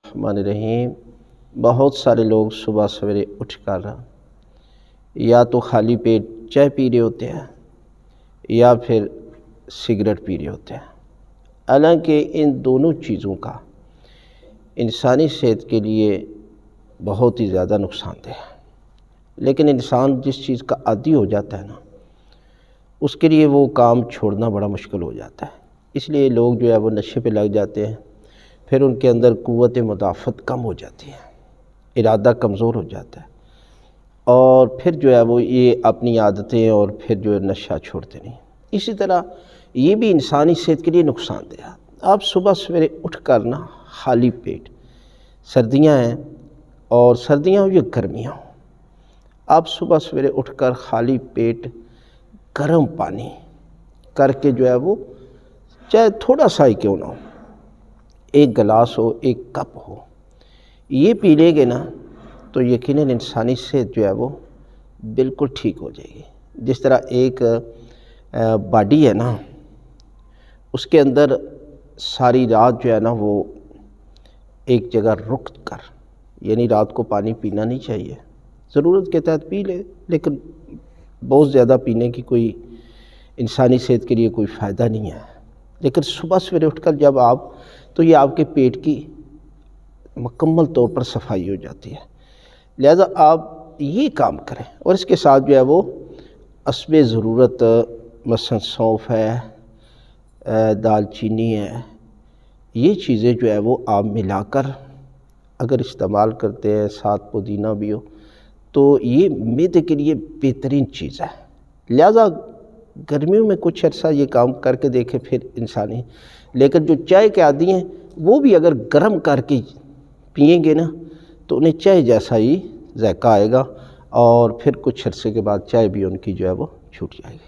الرحمن الرحیم۔ بہت سارے لوگ صبح سویرے اٹھ کر یا تو خالی پیٹ چائے پی رہے ہوتے ہیں یا پھر سگریٹ پی رہے ہوتے ہیں، حالانکہ ان دونوں چیزوں کا انسانی صحت کے لیے بہت ہی زیادہ نقصان دہ ہے، لیکن انسان جس چیز کا عادی ہو جاتا ہے نا، اس کے لیے وہ کام چھوڑنا بڑا مشکل ہو جاتا ہے۔ اس لیے لوگ جو ہے وہ نشے پہ لگ جاتے ہیں، پھر ان کے اندر قوت مدافعت کم ہو جاتی ہے، ارادہ کمزور ہو جاتا ہے، اور پھر جو ہے وہ یہ اپنی عادتیں اور پھر جو ہے نشہ چھوڑتے نہیں۔ اسی طرح یہ بھی انسانی صحت کے لیے نقصان دہ ہے۔ آپ صبح سویرے اٹھ کر نا خالی پیٹ، سردیاں ہیں اور سردیاں ہوں یا گرمیاں ہوں، آپ صبح سویرے اٹھ کر خالی پیٹ گرم پانی کر کے جو ہے وہ چاہے تھوڑا سا ہی کیوں نہ ہو، ایک گلاس ہو، ایک کپ ہو، یہ پی لیں گے نا تو یقیناً انسانی صحت جو ہے وہ بالکل ٹھیک ہو جائے گی۔ جس طرح ایک باڈی ہے نا، اس کے اندر ساری رات جو ہے نا وہ ایک جگہ رک کر، یعنی رات کو پانی پینا نہیں چاہیے، ضرورت کے تحت پی لے، لیکن بہت زیادہ پینے کی کوئی انسانی صحت کے لیے کوئی فائدہ نہیں ہے۔ لیکن صبح سویرے اٹھ کر جب آپ، تو یہ آپ کے پیٹ کی مکمل طور پر صفائی ہو جاتی ہے، لہذا آپ یہ کام کریں۔ اور اس کے ساتھ جو ہے وہ حسب ضرورت مثلا سونف ہے، دال چینی ہے، یہ چیزیں جو ہے وہ آپ ملا کر اگر استعمال کرتے ہیں، ساتھ پودینہ بھی ہو، تو یہ معدے کے لیے بہترین چیز ہے۔ لہذا گرمیوں میں کچھ عرصہ یہ کام کر کے دیکھیں پھر انسانی، لیکن جو چائے کے عادی ہیں وہ بھی اگر گرم کر کے پئیں گے نا تو انہیں چائے جیسا ہی ذائقہ آئے گا، اور پھر کچھ عرصے کے بعد چائے بھی ان کی جو ہے وہ چھوٹ جائے گی۔